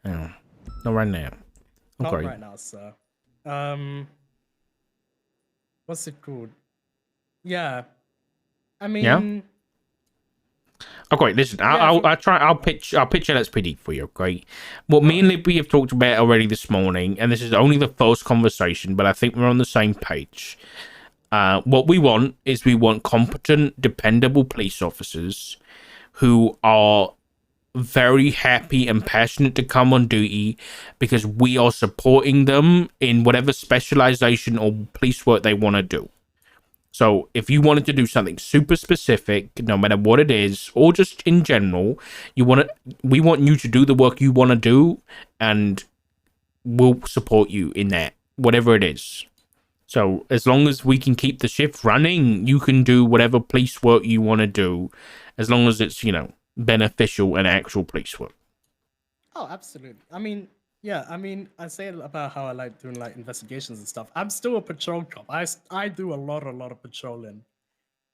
Oh, not right now. Not Okay. right now, sir. Um, what's it called? Yeah, I Yeah. mean, Okay, listen, yeah. I'll try. I'll pitch an SPD for you. Okay, what All me and right. Libby have talked about already this morning, and this is only the first conversation, but I think we're on the same page. What we want is we want competent, dependable police officers who are very happy and passionate to come on duty because we are supporting them in whatever specialization or police work they want to do. So if you wanted to do something super specific, no matter what it is, or just in general, we want you to do the work you want to do, and we'll support you in that, whatever it is. So as long as we can keep the shift running, you can do whatever police work you want to do, as long as it's beneficial and actual police work. Oh, absolutely. I mean, yeah. I mean, I say about how I like doing like investigations and stuff. I'm still a patrol cop. I do a lot of patrolling.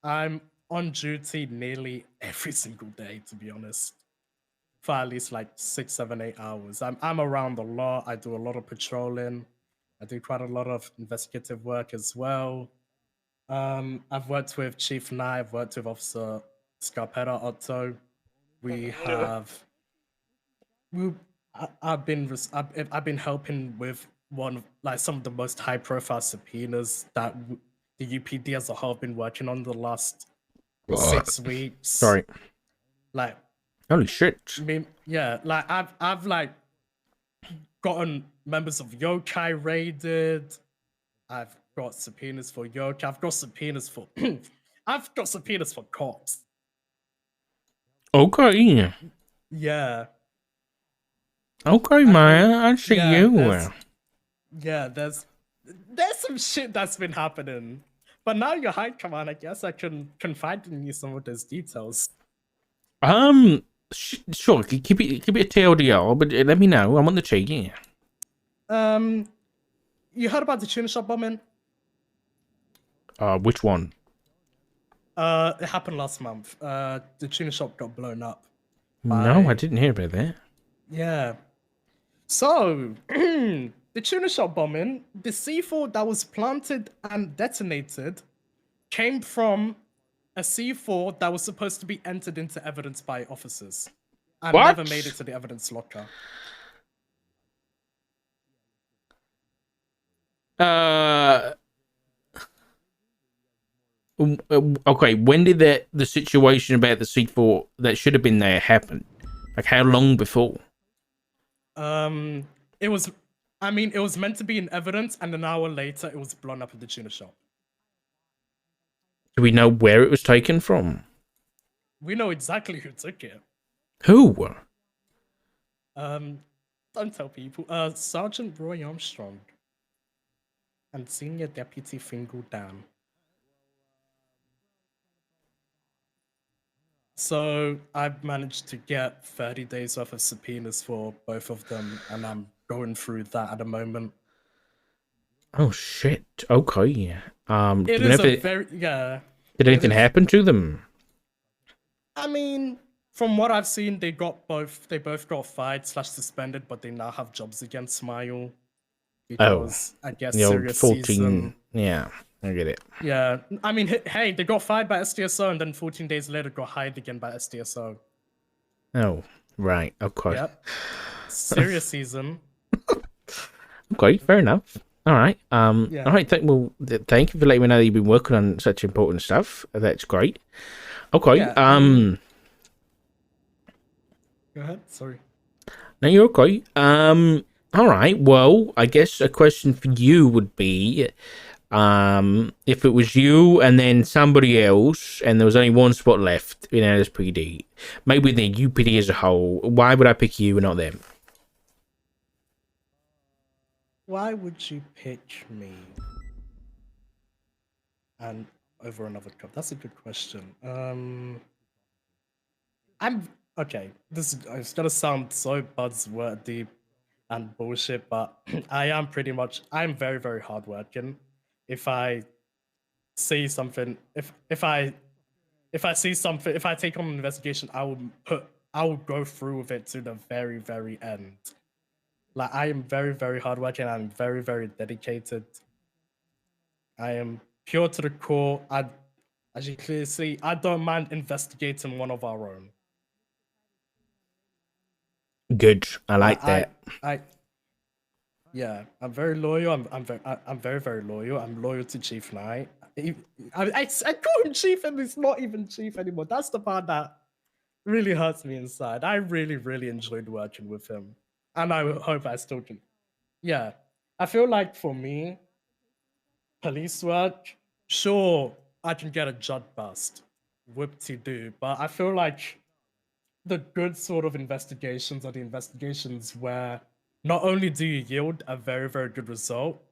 I'm on duty nearly every single day, to be honest, for at least like 6, 7, 8 hours. I'm around a lot. I do a lot of patrolling. I do quite a lot of investigative work as well. I've worked with Chief Nye. I've worked with Officer Scarpetta Otto. We have we. I've been helping with one of like some of the most high profile subpoenas that the UPD as a whole have been working on the last 6 weeks. Sorry. Like, Holy shit. I mean, yeah, like I've like gotten members of Yokai raided. I've got subpoenas for Yokai. I've got subpoenas for I've got subpoenas for cops. Okay. Yeah. Okay, I mean, man. I see yeah, you. there's some shit that's been happening. But now you're high command, I guess I can confide in you some of those details. Sure. Keep it TLDR, but let me know. I'm on the check. Yeah. Um, you heard about the tuna shop bombing? Which one? It happened last month. The tuna shop got blown up No, I by didn't hear about that. yeah. So the tuna shop bombing, the C4 that was planted and detonated came from a C4 that was supposed to be entered into evidence by officers and never made it What? to the evidence locker. Uh, okay. When did the situation about the C4 that should have been there happen? Like how long before? Um, it was, I mean, it was meant to be in evidence, and an hour later, it was blown up at the tuna shop. Do we know where it was taken from? We know exactly who took it. Who? Um, don't tell people. Sergeant Roy Armstrong and Senior Deputy Fingal Dan. So I've managed to get 30 days worth of subpoenas for both of them, and I'm going through that at the moment. Oh shit. Okay. It Do we know is if a very yeah. did It anything is. happen to them? I mean, from what I've seen, they got both. They both got fired slash suspended, but they now have jobs again. Smile Oh, because I guess the old serious 14. season. Yeah, I get it. Yeah, I mean, hey, they got fired by SDSO, and then 14 days later got hired again by SDSO. Oh, right. Okay. Yep, serious season. Okay, fair enough. All right. All Yeah. right. Thank you for letting me know that you've been working on such important stuff. That's great. Okay. Yeah, I mean, go ahead. Sorry. No, you're okay. All right. Well, I guess a question for you would be, if it was you and then somebody else, and there was only one spot left in LSPD, maybe the UPD as a whole, why would I pick you and not them? Why would you pick me and over another cup? That's a good question. I'm okay. This is it's gonna sound so buzzwordy and bullshit, but I'm very, very hardworking. If I see something, if I see something, if I take on an investigation, I will go through with it to the very, very end. Like I am very, very hardworking. I'm very, very dedicated. I am pure to the core. As you clearly see, I don't mind investigating one of our own. Good. I like that. Yeah, I'm very loyal. I'm very, very loyal. I'm loyal to Chief Knight. I call him Chief, and it's not even Chief anymore. That's the part that really hurts me inside. I really, really enjoyed working with him, and I hope I still can. Yeah, I feel like for me, police work, sure, I can get a jud bust, whoop-de-doo, but I feel like the good sort of investigations are the investigations where not only do you yield a very, very good result,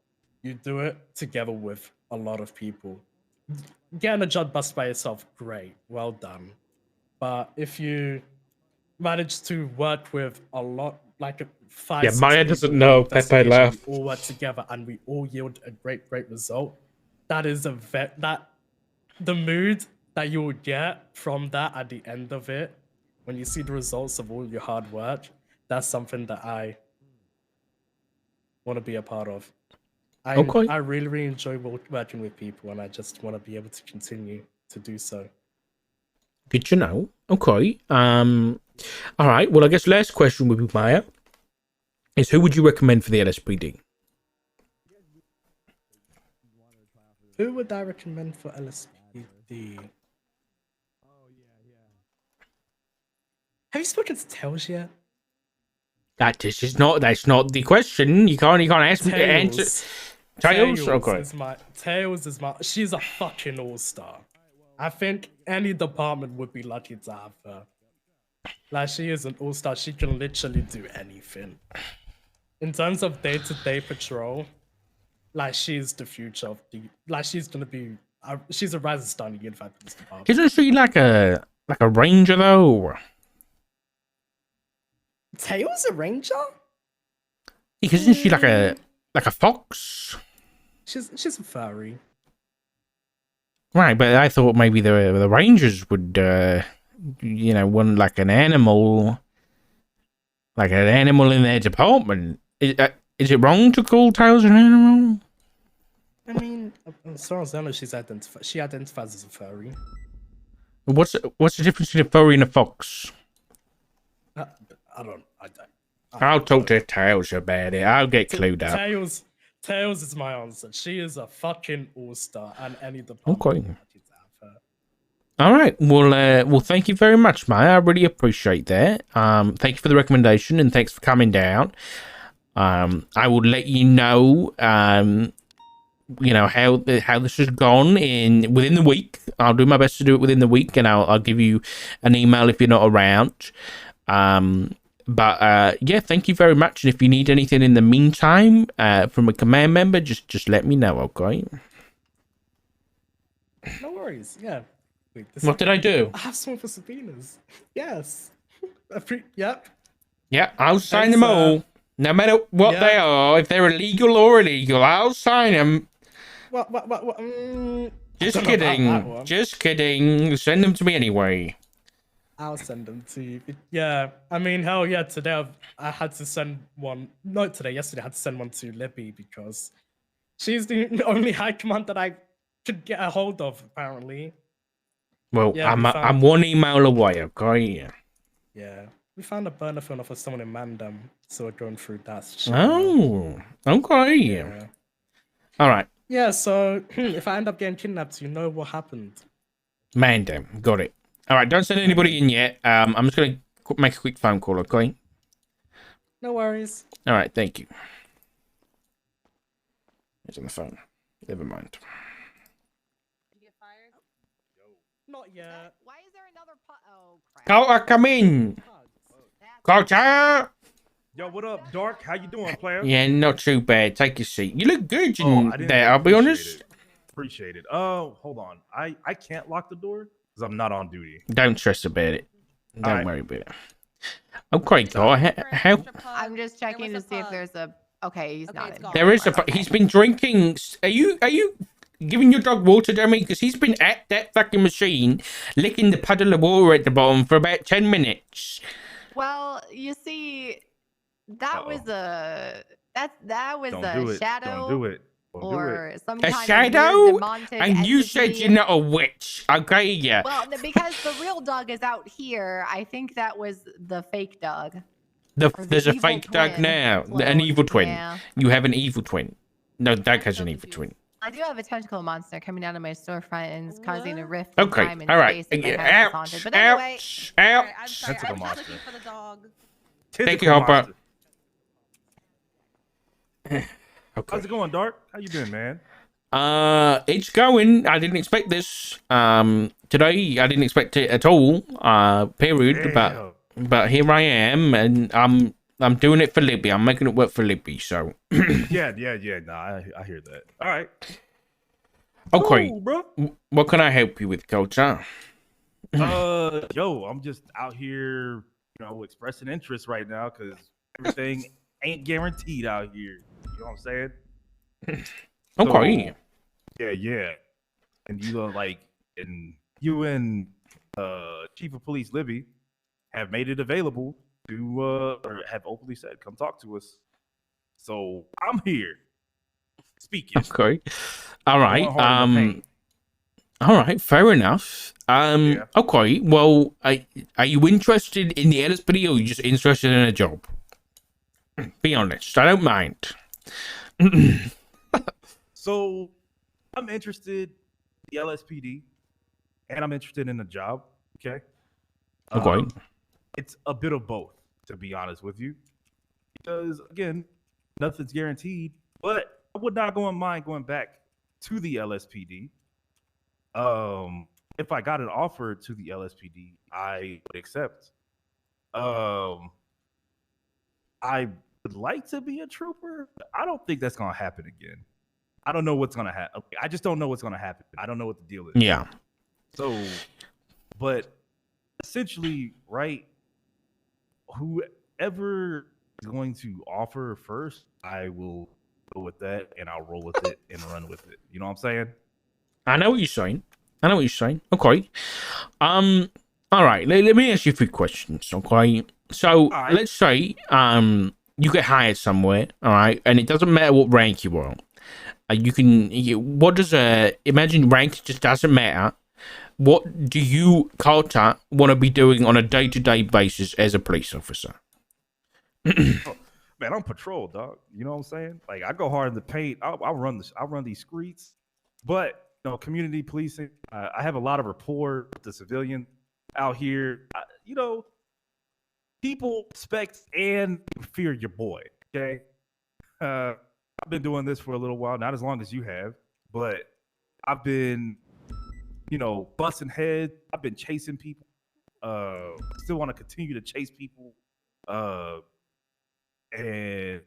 you do it together with a lot of people. Getting a jud bust by yourself, great, well done. But if you manage to work with a lot, like five, Yeah, six Maya people doesn't in know. an Pepe investigation, laughed. we all work together and we all yield a great, great result. That is that the mood that you will get from that at the end of it, when you see the results of all your hard work, that's something that I want to be a part of. Okay. I really, really enjoy working with people, and I just want to be able to continue to do so. Good to know. Okay. All right. Well, I guess last question would be Maya. Is who would you recommend for the LSPD? Who would I recommend for LSPD? Have you spoken to Tails yet? That's not the question. You can't ask me to answer. Tails? Okay. Tails is my. She's a fucking all-star. I think any department would be lucky to have her. Like, she is an all-star. She can literally do anything. In terms of day-to-day patrol, like, she's the future of the. Like, she's gonna be. She's a rising star in the Unified Police Department. Isn't she like a ranger though? Tails a ranger? Isn't she like a fox? She's a furry. Right, but I thought maybe the rangers would, want like an animal in their department. Is it wrong to call Tails an animal? I mean, as far as I know, she identifies as a furry. What's the difference between a furry and a fox? I'll talk to Tails about it. I'll get clued up. Tails is my answer. She is a fucking all-star, and any department. Okay. All right. Well, thank you very much, Maya. I really appreciate that. Thank you for the recommendation, and thanks for coming down. I will let you know, how this has gone within the week. I'll do my best to do it within the week, and I'll give you an email if you're not around. But yeah, thank you very much. And if you need anything in the meantime, from a command member, just let me know, okay? No worries. Yeah. Wait, what did I do? I have some for subpoenas. Yes. Yep. Yeah, I'll sign them all. No matter what they are, if they're illegal or illegal, I'll sign them. What? Just kidding. Just kidding. Send them to me anyway. I'll send them to you. Yeah, I mean, hell yeah, today I had to send one. Not today, yesterday I had to send one to Libby because she's the only high command that I could get a hold of, apparently. Well, yeah, I'm one email away, okay? Yeah. We found a burner phone off of someone in Mandam, so we're going through that shit. Oh, okay. Yeah. All right. Yeah, so if I end up getting kidnapped, you know what happened. Mandam, got it. All right, don't send anybody in yet. I'm just going to make a quick phone call, okay? No worries. All right, thank you. It's on the phone. Never mind. Did you get fired? Not yet. Why is there another Oh, crap. Carter, come in. Carter! Yo, what up, Dark? How you doing, player? Yeah, not too bad. Take your seat. You look good in there, I'll be honest. Appreciate it. Oh, hold on. I can't lock the door because I'm not on duty. Don't stress about it. Don't worry about it. Okay, Carter. How? I'm just checking to see if there's a... Okay, he's not in. There is a... He's been drinking... Are you giving your dog water, Jeremy? Because he's been at that fucking machine licking the puddle of water at the bottom for about 10 minutes. Well, you see, That was a that was Don't a do it. shadow Don't do it. Don't do it. or some A kind of shadow? weird demonic And you said entity. you're not a witch. Okay, yeah. Well, because the real Doug is out here, I think that was the fake Doug. Or the There's a evil fake Doug twin now. An clone. evil twin. Yeah. You have an evil twin. No, Doug I'm has so an evil confused. twin. I do have a tentacle monster coming out of my storefront and it's causing a What? rift in Okay, time and all right. space and my house is haunted. But anyway, Ouch. Alright, I'm Ouch. sorry. I Tentacle was just looking monster. for the dog. Thank you, Tentacle Hopper. monster. Okay. How's it going, Dark? How you been, man? It's going. I didn't expect this. Today I didn't expect it at all. Period. Damn. But here I am, and I'm doing it for Libby. I'm making it work for Libby. So Yeah. Nah, I hear that. All right. okay, Cool, bro. what can I help you with, Culture? Yo, I'm just out here, expressing interest right now because everything ain't guaranteed out here. You know what I'm saying? Okay. So, yeah. And you and Chief of Police Libby have made it available to or have openly said, come talk to us. So I'm here speaking. Okay. All right. Going hard in the paint. All right. Fair enough. Yeah. Okay. Well, are you interested in the LSPD or are you just interested in a job? Be honest. I don't mind. So I'm interested in the LSPD and I'm interested in a job. Okay. Okay. It's a bit of both, to be honest with you. Because again, nothing's guaranteed, but I would not mind going back to the LSPD. If I got an offer to the LSPD, I would accept. I would like to be a trooper, but I don't think that's gonna happen again. I don't know what's gonna happen. I just don't know what's gonna happen. I don't know what the deal is. Yeah. So, but essentially, right? Whoever is going to offer first, I will go with that and I'll roll with it and run with it. You know what I'm saying? I know what you're saying. Okay. All right. Let me ask you a few questions. Okay. So right. let's say you get hired somewhere. All right, and it doesn't matter what rank you are. Imagine rank just doesn't matter. What do you, Carter, want to be doing on a day-to-day basis as a police officer? Man, I'm patrol, dog. You know what I'm saying? Like I go hard in the paint. I'll run these streets, but community policing. I have a lot of rapport with the civilian out here. People respect and fear your boy. Okay, I've been doing this for a little while, not as long as you have, but I've been, busting heads. I've been chasing people. Still want to continue to chase people. And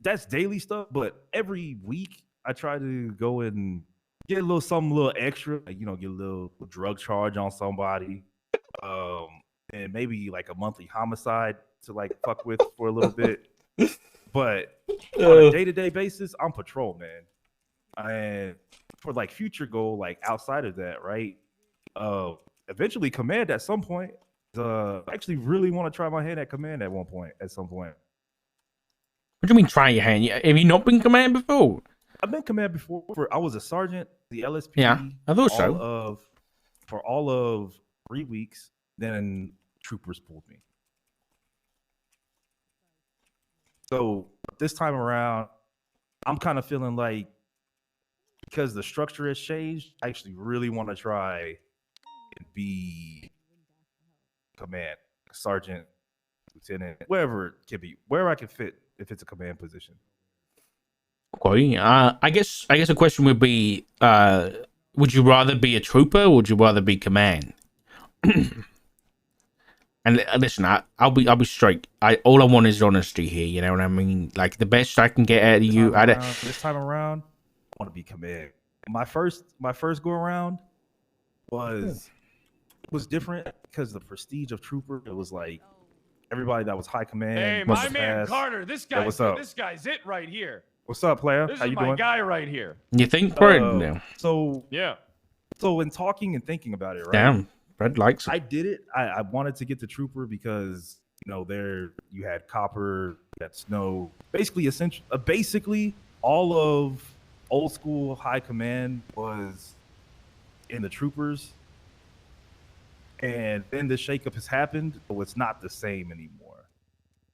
that's daily stuff, but every week I try to go and get a little extra, like, get a little drug charge on somebody, and maybe like a monthly homicide to like fuck with for a little bit. But on a day-to-day basis, I'm patrol, man. And for like future goal, like outside of that, right? Eventually command at some point. I actually really want to try my hand at command at some point. What do you mean try your hand? Have you not been command before? I've been command before. I was a sergeant, the LSPD. Yeah, I thought so. For all of 3 weeks, then troopers pulled me. So this time around, I'm kind of feeling like, because the structure has changed, I actually really want to try and be command, sergeant, lieutenant, wherever it can be, wherever I can fit if it's a command position. Okay. I guess the question would be, would you rather be a trooper or would you rather be command? And listen, I'll be straight. All I want is honesty here. You know what I mean? Like the best I can get out of you. This time around, I want to be command. My first go around was different because the prestige of trooper. It was like everybody that was high command. Hey, was my man fast. Carter, this Yeah, what's up? guy's it right here. What's up, player? This How is you my doing? guy right here. You think, Brad? No. So Yeah. in talking and thinking about it, right? Damn. Brad likes it. I did it. I wanted to get the trooper because there you had copper, you had snow, basically all of old school high command was in the troopers, and then the shakeup has happened, so it's not the same anymore.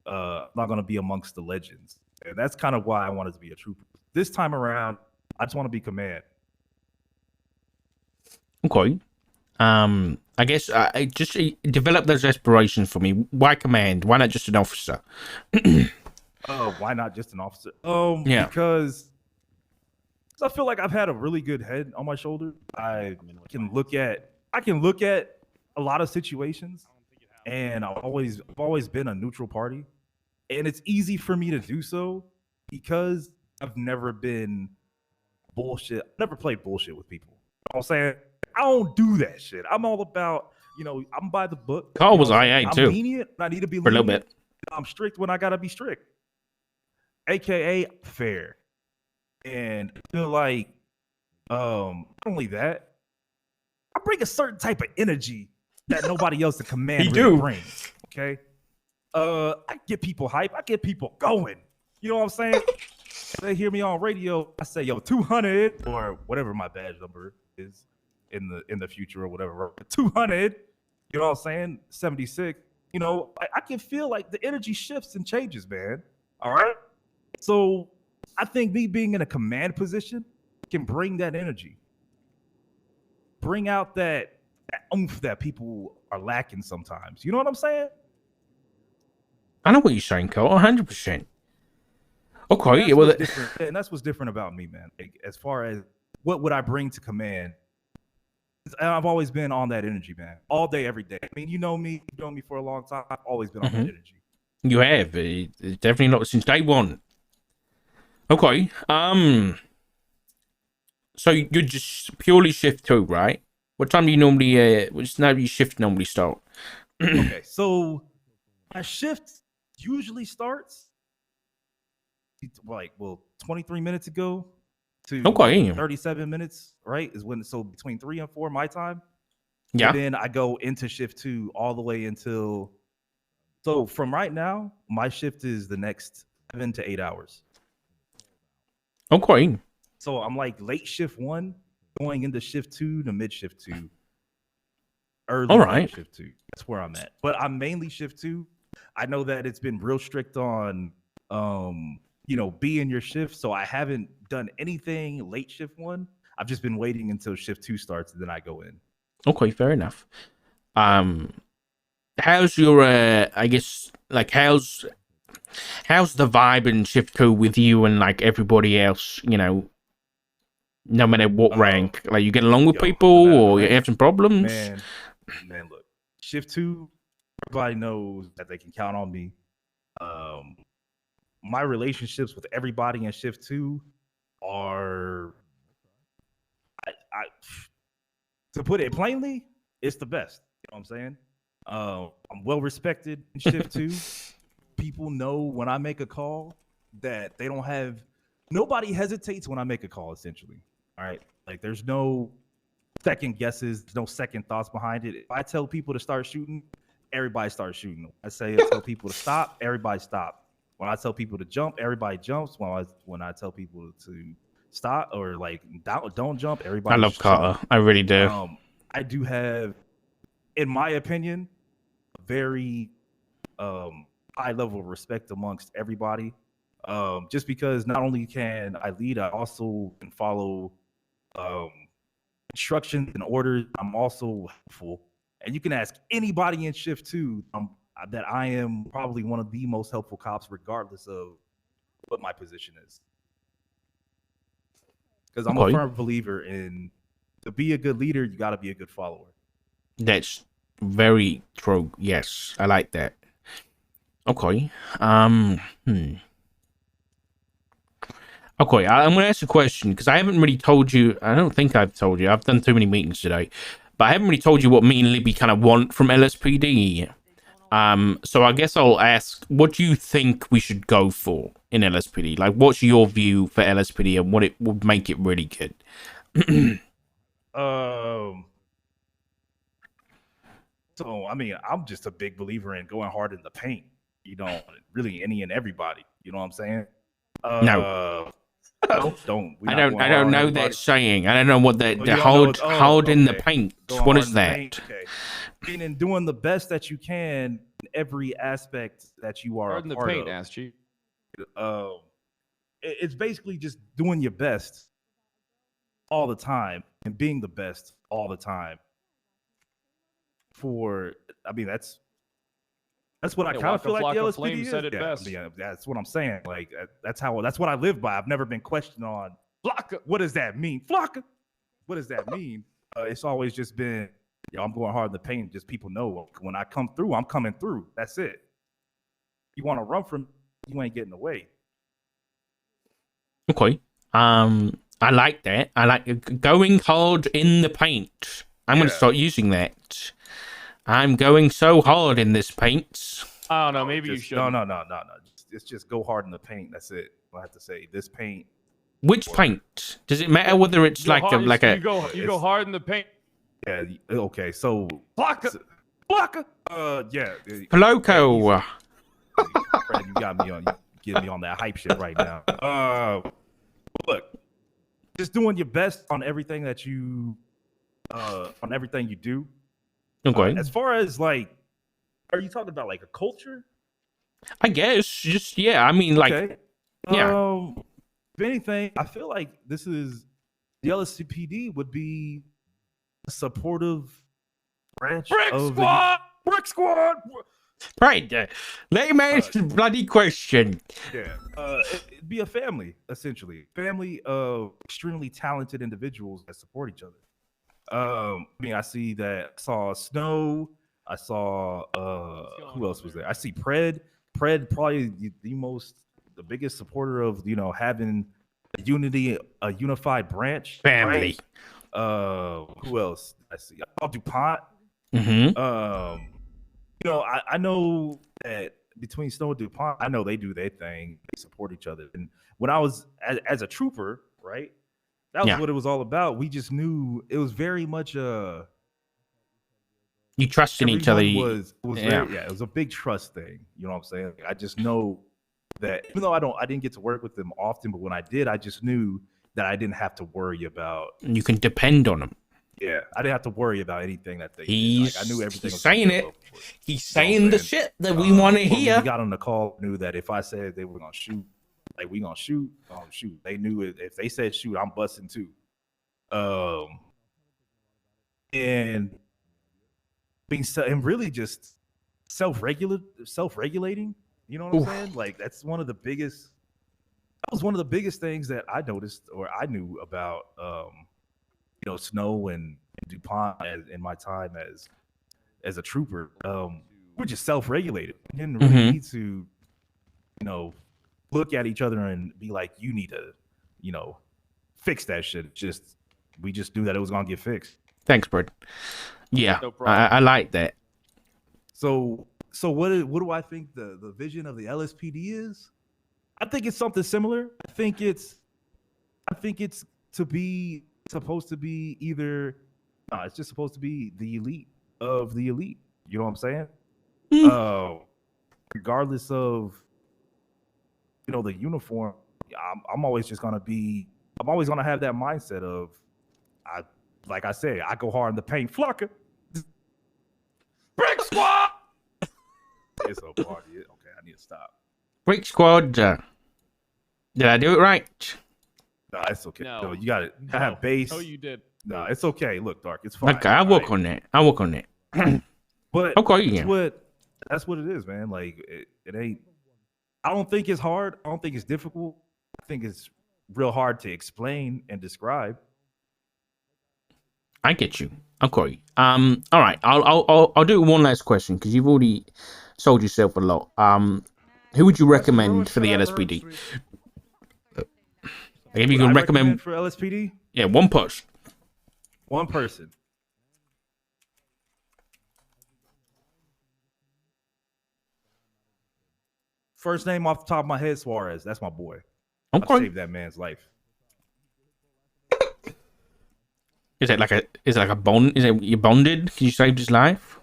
Not going to be amongst the legends, and that's kind of why I wanted to be a trooper. This time around, I just want to be command. Okay. I guess I just develop those aspirations for me. Why command? Why not just an officer? Why not just an officer? Yeah. Because I feel like I've had a really good head on my shoulder. I can look at a lot of situations, and I've always been a neutral party, and it's easy for me to do so because I've never been bullshit. I've never played bullshit with people. You know what I'm saying? I don't do that shit. I'm all about, I'm by the book. Carl was IA too. I'm lenient. I need to be for a little lenient. bit. I'm strict when I gotta be strict, aka fair. And I feel like, not only that, I bring a certain type of energy that nobody else in command really brings. Okay, I get people hype. I get people going. You know what I'm saying? If they hear me on radio, I say, "Yo, 200" or whatever my badge number is in the future or whatever. 200. You know what I'm saying? 76. I can feel like the energy shifts and changes, man. All right. So I think me being in a command position can bring that energy, bring out that oomph that people are lacking sometimes. You know what I'm saying? I know what you're saying, Carl. 100%. Okay, And that's what's different about me, man. Like, as far as what would I bring to command, I've always been on that energy, man. All day, every day. I mean, you know me for a long time. I've always been on that energy. You have. It's definitely not since day one. Okay. So you're just purely shift 2, right? What time do you normally which time do your shift normally start? Okay, so my shift usually starts 23 minutes ago to 37 minutes, right? Is when, so between 3 and 4 my time. Yeah. And then I go into shift 2 all the way until, so from right now, my shift is the next 7 to 8 hours. Okay. So I'm like late shift 1 going into shift 2 to mid shift 2. Early shift 2. That's where I'm at. But I'm mainly shift 2. I know that it's been real strict on be in your shift. So I haven't done anything late shift 1. I've just been waiting until shift 2 starts and then I go in. Okay, fair enough. How's your I guess like how's the vibe in shift 2 with you and like everybody else, no matter what rank? Like, you get along with people or you have some problems? Man, look, shift 2, everybody knows that they can count on me. My relationships with everybody in shift 2 are, to put it plainly, it's the best. You know what I'm saying? I'm well respected in shift 2. People know when I make a call that they don't have, nobody hesitates when I make a call, essentially. All right. Like, there's no second guesses, there's no second thoughts behind it. If I tell people to start shooting, everybody starts shooting. I tell people to stop, everybody stop. When I tell people to jump, everybody jumps. When I tell people to stop or like don't jump, everybody. I love Carter. I really do. I do have, in my opinion, a very high level of respect amongst everybody. Just because not only can I lead, I also can follow instructions and orders. I'm also helpful, and you can ask anybody in shift 2 that I am probably one of the most helpful cops, regardless of what my position is. Because I'm a firm believer in, to be a good leader, you got to be a good follower. That's very true. Yes, I like that. Okay. Okay, I'm going to ask a question because I haven't really told you. I don't think I've told you. I've done too many meetings today, but I haven't really told you what me and Libby kind of want from LSPD. So I guess I'll ask, what do you think we should go for in LSPD? Like, what's your view for LSPD and what it would make it really good? So I mean, I'm just a big believer in going hard in the paint. You know, really any and everybody. You know what I'm saying? No. Don't. I don't know that saying. I don't know what the you don't hold know hard in the okay. paint. Going What hard is in the that? paint, okay. Meaning doing the best that you can in every aspect that you are Hard in a the part paint, of. ass cheek. It's basically just doing your best all the time and being the best all the time. I mean, that's what I Yeah, kind of Waka feel like the Flocka LSPD Flame is. said it Yeah, best. I mean, that's what I'm saying. Like that's what I live by. I've never been questioned on Flocka. what does that mean, Flocka? What does that mean? It's always just been, I'm going hard in the paint. Just people know when I come through, I'm coming through. That's it. You want to run from, you ain't getting away. Okay. I like that. I like going hard in the paint. I'm gonna start using that. I'm going so hard in this paint. I don't know. Maybe you should. No. It's just go hard in the paint. That's it. I have to say this paint. Which paint? Does it matter whether it's like a you go hard in the paint. Yeah. Okay. So Flocka. Yeah. Poloco? Fred, you got me on. You get me on that hype shit right now. Look, just doing your best on everything that you do. Okay. As far as like, are you talking about like a culture? I guess. Just yeah. I mean, like, Okay. yeah. If anything, I feel like the LSCPD would be a supportive branch of Brick Squad. Right. Let him answer the bloody question. Yeah. It'd be a family, essentially. Family of extremely talented individuals that support each other. I mean, I saw Snow. I saw who else was there? I see Pred. Pred probably the biggest supporter of having a unified branch. Family. Right? Who else? I see. DuPont. Mm-hmm. I know that between Snow and DuPont, I know they do their thing. They support each other. And when I was as a trooper, right? That was what it was all about. We just knew it was very much you trust in each other. It was a big trust thing. You know what I'm saying? I just know that even though I didn't get to work with them often, but when I did, I just knew that I didn't have to worry about. You can depend on them. Yeah, I didn't have to worry about anything that they did. Like, I knew everything. He's saying it. He's saying the shit that we want to hear. When we got on the call, knew that if I said they were gonna shoot, like we gonna shoot, shoot. They knew it. If they said shoot, I'm busting too. And really just self-regulating. You know what I'm saying? Like that was one of the biggest things that I noticed or I knew about Snow and DuPont in my time as a trooper. We're just self-regulated. We didn't really need to, look at each other and be like, you need to, fix that shit. We just knew that it was gonna get fixed. Thanks, Bird. Yeah, No problem. I like that. So what do I think the vision of the LSPD is? I think it's something similar. I think it's supposed to be it's just supposed to be the elite of the elite. You know what I'm saying? Regardless of the uniform, I'm always gonna have that mindset of like I said, I go hard in the paint. Flocka. Brick Squad. It's a party. Okay, I need to stop. Brick Squad. Did I do it right? No, it's okay. No. No, you got it. I have base. Oh, you did. No, it's okay. Look, Dark, it's fine. Okay, I'll work on that. But okay, that's what it is, man. Like it ain't. I don't think it's hard. I don't think it's difficult. I think it's real hard to explain and describe. I get you. Okay. All right. I'll do one last question because you've already sold yourself a lot. Who would you recommend for the LSPD? If you can recommend for LSPD, yeah, one person. One person. First name off the top of my head, Suarez. That's my boy. Okay. I saved that man's life. Is it like a bond? Is it you bonded because you saved his life?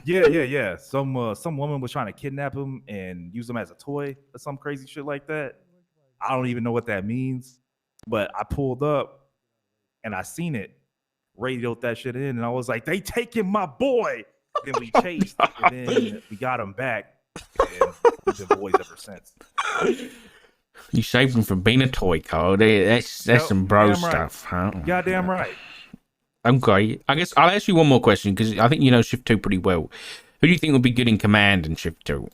Yeah. Some woman was trying to kidnap him and use him as a toy or some crazy shit like that. I don't even know what that means, but I pulled up and I seen it, radioed that shit in, and I was like, "They taking my boy!" Then we chased, and then we got him back, and we've been boys ever since. You saved him from being a toy, Carl. That's some bro stuff, huh? Goddamn right. Okay, I guess I'll ask you one more question because I think you know Shift 2 pretty well. Who do you think would be good in command in Shift 2?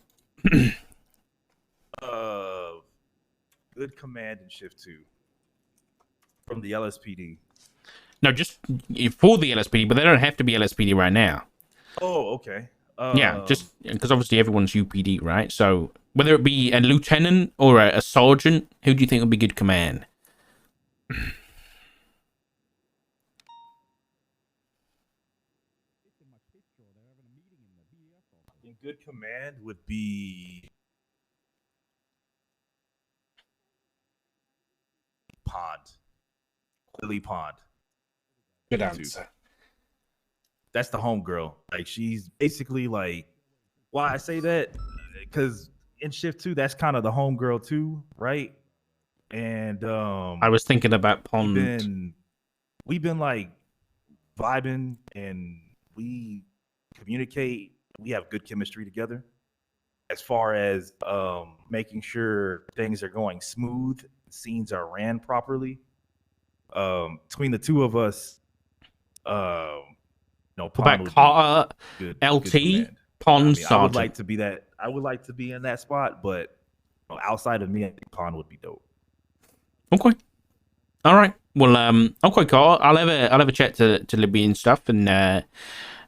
Good command in Shift 2 from the LSPD. No, just for the LSPD, but they don't have to be LSPD right now. Oh, okay. Yeah, just because obviously everyone's UPD, right? So whether it be a lieutenant or a sergeant, who do you think would be good command? In good command would be Pond. Lily Pond. Good answer. That's the homegirl. Like, she's basically like, why I say that? Because in Shift 2, that's kind of the homegirl too, right? And I was thinking about Pond. We've been like vibing, and we communicate. We have good chemistry together as far as making sure things are going smooth, scenes are ran properly. Between the two of us, About Carter, LT, Pond, Sergeant. I would like to be that. I would like to be in that spot, but outside of me, I think Pond would be dope. Okay. All right. Well, okay, Carl. I'll have a chat to Libby and stuff, and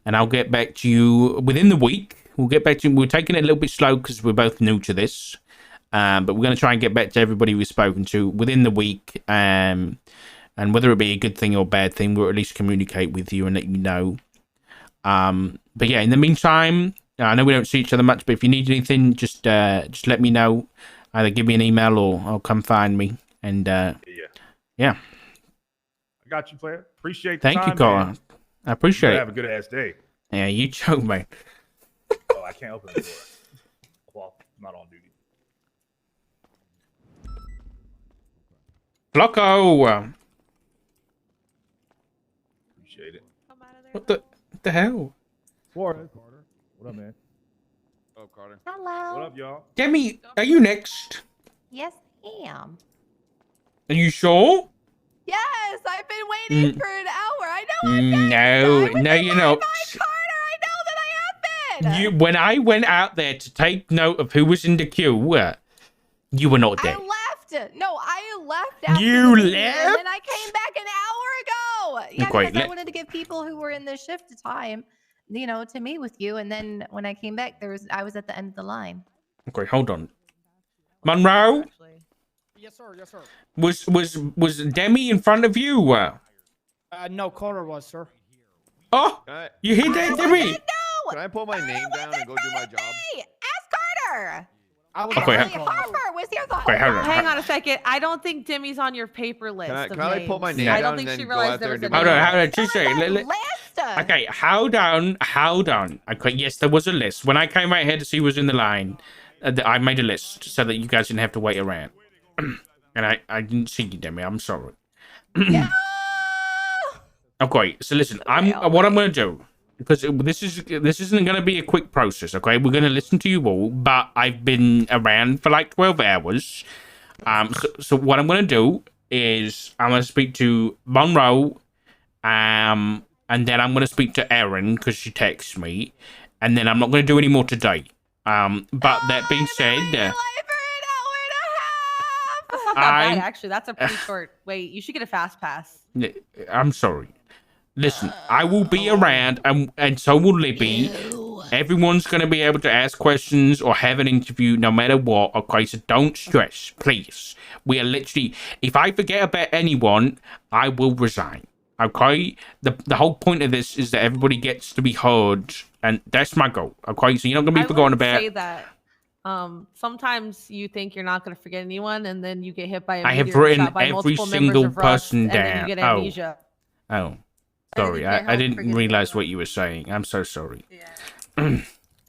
I'll get back to you within the week. We'll get back to you. We're taking it a little bit slow because we're both new to this, but we're going to try and get back to everybody we've spoken to within the week. And whether it be a good thing or bad thing, we'll at least communicate with you and let you know. But yeah, in the meantime, I know we don't see each other much, but if you need anything, just let me know. Either give me an email or come find me. And yeah. I got you, player. Appreciate the Thank time, you, Carl. man. I appreciate it. Have a good ass day. Yeah, you too, man. Oh, I can't open the door. Well, I'm not on duty. Flocko! Appreciate it. What the hell? Florida. Carter. What up, man? Oh, Carter. Hello. What up, y'all? Demi, are you next? Yes, I am. Are you sure? Yes, I've been waiting for an hour. I know I'm next. No, you're not. Carter, I know that I have been. When I went out there to take note of who was in the queue, you were not there. I left. No, I left. After You the meeting, left? And then I came back an hour ago. Yeah, Okay, because I wanted to give people who were in the shift time, to meet with you. And then when I came back, I was at the end of the line. Okay, hold on. Monroe? Yes, sir. Yes, sir. Was Demi in front of you? No, Carter was, sir. Oh, Can you hit that, Demi? I pull my name down and go do my job? Hey, ask Carter. I was Okay, behind Harper Carter. was here the whole Wait, hold on. time. Hang on a second. I don't think Demi's on your paper list. Can I pull my name I down don't think and she then go realized out there there was and a do name. my Hold on, job? just a second. List. Okay, hold on. Okay, yes, there was a list. When I came out here to see who was in the line, I made a list so that you guys didn't have to wait around. And I didn't see you, Demi. I'm sorry. Yeah. Okay, so listen, what I'm going to do, because this isn't going to be a quick process, okay? We're going to listen to you all, but I've been around for like 12 hours. So what I'm going to do is I'm going to speak to Monroe, and then I'm going to speak to Erin because she texts me, and then I'm not going to do any more today. But that being said, That's not that bad, actually. That's a pretty short wait. You should get a fast pass. I'm sorry. Listen, I will be around, and so will Libby. Everyone's going to be able to ask questions or have an interview no matter what, okay? So don't stress, please. We are literally... If I forget about anyone, I will resign, okay? The whole point of this is that everybody gets to be heard, and that's my goal, okay? So you're not going to be forgotten about... I would say that sometimes you think you're not going to forget anyone, and then you get hit by a I have meteor written shot by every multiple single members of Rust, person and then down. you get amnesia. Oh. Sorry, can't I help didn't forgetting realize about what you were saying. I'm so sorry. Yeah.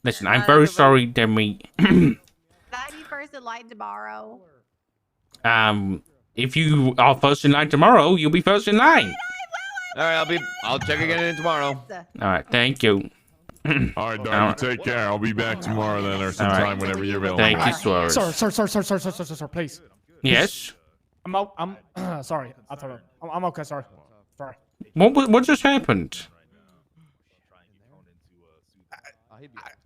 Listen, I'm Not very everybody- sorry, Demi. 91st in line tomorrow. If you are first in line tomorrow, you'll be first in line. All right, I'll check again in tomorrow. All right, thank you. All right, All Dog, right. take care. I'll be back tomorrow then, or sometime whenever you're available. Thank you, Alright. Suarez. Sir, please. Yes. I'm sorry. I'm okay. Sorry. What just happened?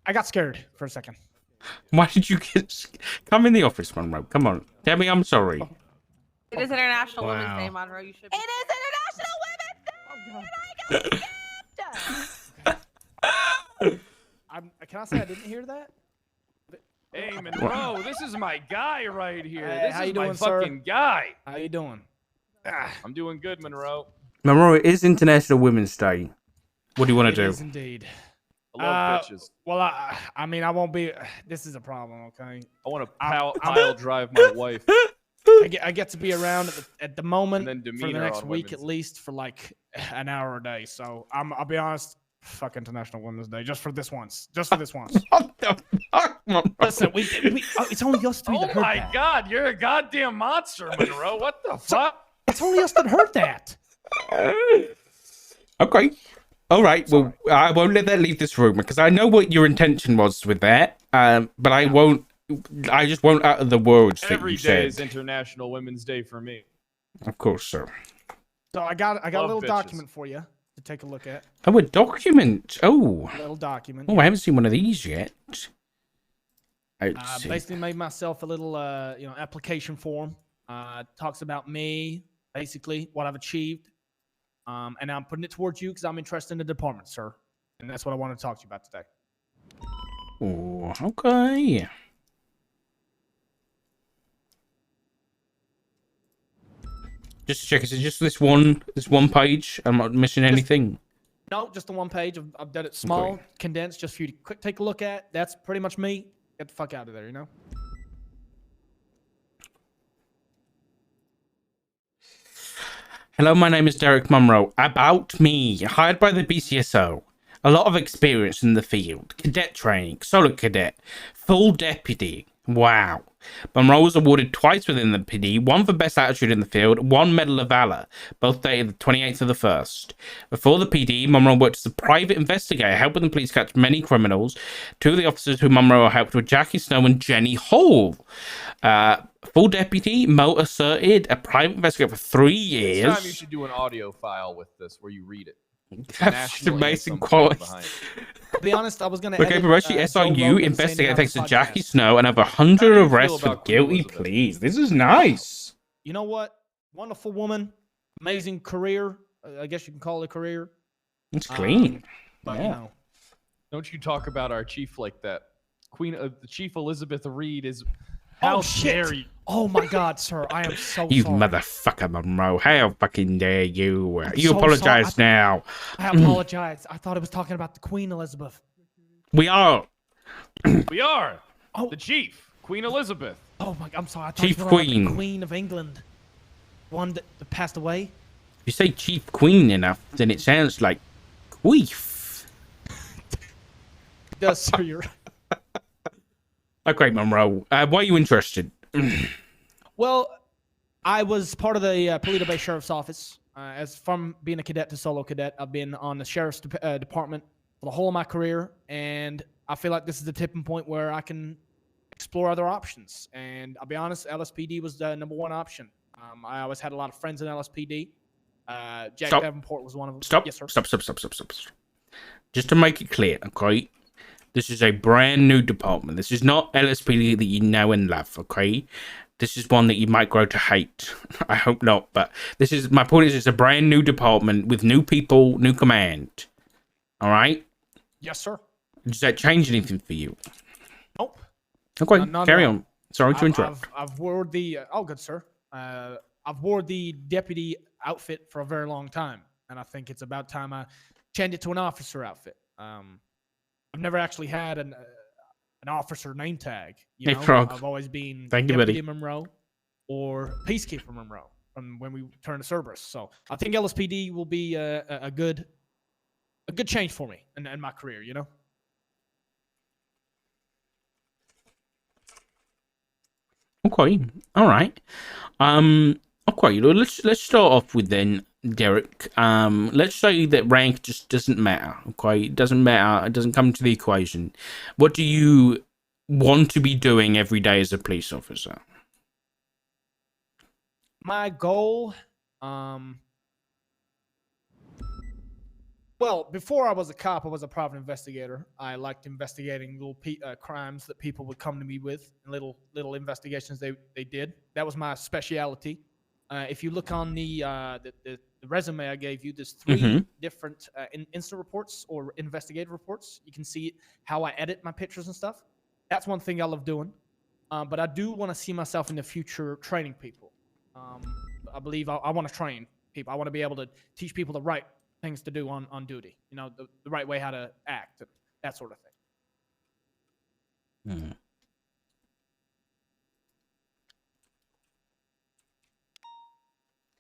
I got scared for a second. Why did you come in the office, Monroe? Come on, tell me I'm sorry. It is International Wow. Women's Day, Monroe. You should. It is International Women's Day, and I got a gift. Can I say I didn't hear that? Hey, Monroe, this is my guy right here. Hey, This how is you my doing, sir? fucking guy. How you doing? I'm doing good, Monroe. Monroe, it is International Women's Day. What do you want It to is do? indeed. I love bitches. Well, I mean, I won't be. This is a problem, okay? I want to I'm- pile drive my wife. I get to be around at the moment And then for the demeanor next on week women's. at least for like an hour a day. So I'll be honest. Fuck International Women's Day just for this once. Just for this once. What the fuck, Monroe? Listen, it's only us three Oh that heard my that. God, you're a goddamn monster, Monroe. What the fuck? It's only us that heard that. Okay. All right. Well, I won't let that leave this room because I know what your intention was with that. But I won't. I just won't utter the words that Every you day is said. International Women's Day for me. Of course, sir. So I got a Love little bitches. document for you to take a look at. Oh, a document. Oh. A little document. Oh, I haven't seen one of these yet. Let's see. Basically made myself a little application form. Talks about me, basically what I've achieved. And I'm putting it towards you because I'm interested in the department, sir. And that's what I want to talk to you about today. Oh, okay. Just to check, is it just this one page? I'm not missing anything. No, just the one page. I've done it small, Okay. condensed, just for you to quick take a look at. That's pretty much me. Get the fuck out of there, you know? Hello, my name is Derek Monroe. About me, hired by the BCSO. A lot of experience in the field. Cadet training, solo cadet, full deputy. Wow. Monroe was awarded twice within the PD, one for best attitude in the field, one Medal of Valor, both dated the 28th of the 1st. Before the PD, Monroe worked as a private investigator, helping the police catch many criminals. Two of the officers who Monroe helped were Jackie Snow and Jenny Hall. Full deputy, Mo asserted, a private investigator for 3 years. Next time you should do an audio file with this where you read it. That's National amazing anthem quality. behind it. To be honest, I was going to Okay, Hiroshi SRU investigator thanks to Jackie Snow and over 100 How do you feel arrests for about Queen guilty Elizabeth? pleas. This is nice. You know what? Wonderful woman. Amazing career. I guess you can call it a career. It's clean. But, Yeah. you know, Don't you talk about our chief like that. The Chief Elizabeth Reed is... Oh, How shit. dare you? oh my God, sir. I am so You sorry. motherfucker, Monroe. How fucking dare you? You so apologize sorry. now. I apologize. I thought it was talking about the Queen Elizabeth. We are. We are Oh, the chief, Queen Elizabeth. oh my! I'm sorry. I thought Chief you were talking about Queen. the Queen of England, one that passed away. If you say Chief Queen enough, then it sounds like queef. Yes, sir. You're. Okay, Monroe. Why are you interested? Well, I was part of the Paleto Bay Sheriff's Office. As from being a cadet to solo cadet, I've been on the sheriff's department for the whole of my career, and I feel like this is the tipping point where I can explore other options. And I'll be honest, LSPD was the number one option. I always had a lot of friends in LSPD. Jack Stop. Davenport was one of them. Stop. Yes, sir. Stop. Just to make it clear, okay? This is a brand new department. This is not LSPD that you know and love, okay? This is one that you might grow to hate. I hope not, but this is my point. Is it's a brand new department with new people, new command. All right. Yes, sir. Does that change anything for you? Nope. Okay, No, carry no. on. Sorry to interrupt. I've wore the good sir. I've wore the deputy outfit for a very long time, and I think it's about time I change it to an officer outfit. I've never actually had an officer name tag. You Hey, know, Frog. I've always been Thank you, Deputy buddy. Monroe or Peacekeeper Monroe from when we turned to Cerberus. So I think LSPD will be a good a good change for me in my career, you know. Okay, all right. Okay. Let's start off with then, Derek. Let's say that rank just doesn't matter. Okay, it doesn't matter. It doesn't come to the equation. What do you want to be doing every day as a police officer? My goal, well, before I was a cop, I was a private investigator. I liked investigating little crimes that people would come to me with, and little investigations they did. That was my specialty. If you look on the resume I gave you, there's 3 different instant reports or investigative reports. You can see how I edit my pictures and stuff. That's one thing I love doing. But I do want to see myself in the future training people. I believe I want to train people. I want to be able to teach people the right things to do on duty. You know, the right way how to act, that sort of thing.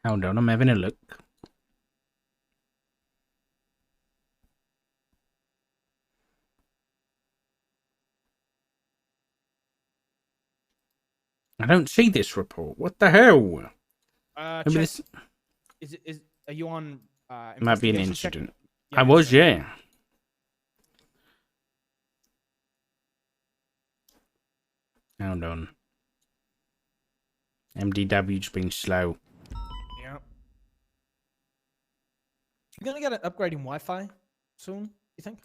Hold on, I'm having a look. I don't see this report. What the hell? Is are you on? Might be an investigation incident. check? Yeah, I was, yeah. Hold on. MDW's been slow. Yeah. You're gonna get an upgrading Wi-Fi soon, you think?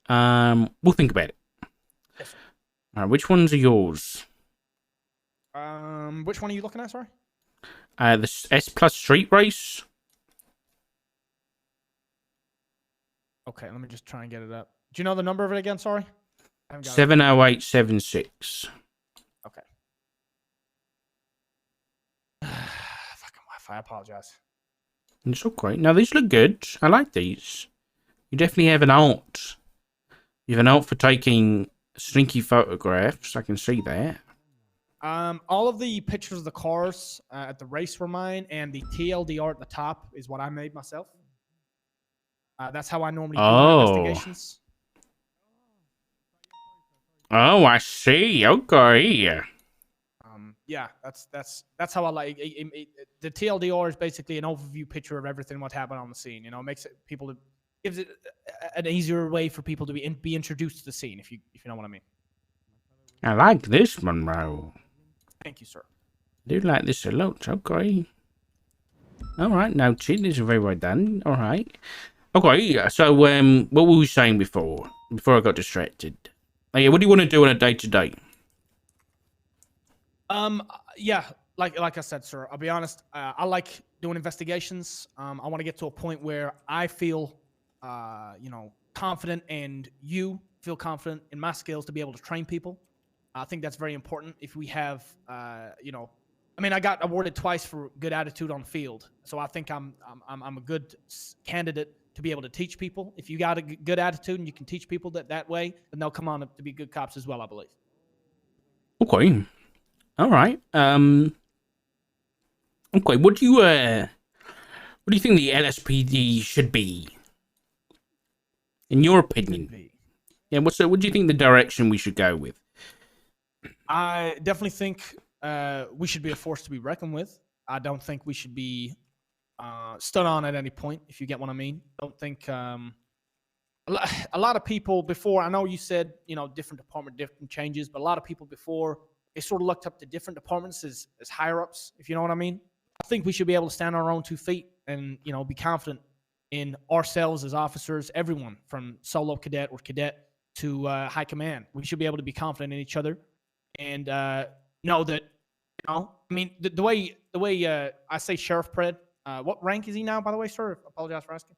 We'll think about it. Yes, sir. All right, which ones are yours? Which one are you looking at? Sorry. The S Plus Street Race. Okay, let me just try and get it up. Do you know the number of it again? Sorry. 70876. Okay. Fucking Wi-Fi. I apologize. It's okay. Now these look good. I like these. You definitely have an art. You have an art for taking slinky photographs. I can see that. All of the pictures of the cars at the race were mine, and the TLDR at the top is what I made myself. That's how I normally do my investigations. Oh, I see. Okay. Yeah, that's how I like the TLDR is basically an overview picture of everything what happened on the scene. You know, it makes it gives it an easier way for people to be introduced to the scene, if you know what I mean. I like this, Monroe. Thank you, sir. I do like this a lot. Okay. All right, noted. This is very well done. All right. Okay, so what were we saying before I got distracted? Oh, yeah, what do you want to do on a day-to-day? Yeah, like I said, sir, I'll be honest. I like doing investigations. I want to get to a point where I feel, confident, and you feel confident in my skills to be able to train people. I think that's very important. If we have, I got awarded twice for good attitude on field, so I think I'm a good candidate to be able to teach people. If you got a good attitude and you can teach people that way, then they'll come on to be good cops as well, I believe. Okay. All right. Okay. What do you think the LSPD should be, in your opinion? Yeah. What do you think the direction we should go with? I definitely think we should be a force to be reckoned with. I don't think we should be stood on at any point, if you get what I mean. I don't think a lot of people before, I know you said, different department, different changes, but a lot of people before, they sort of looked up to different departments as higher ups, if you know what I mean. I think we should be able to stand on our own 2 feet and, be confident in ourselves as officers, everyone from solo cadet or cadet to high command. We should be able to be confident in each other and know that, the way I say Sheriff Pred, what rank is he now, by the way, sir? I apologize for asking.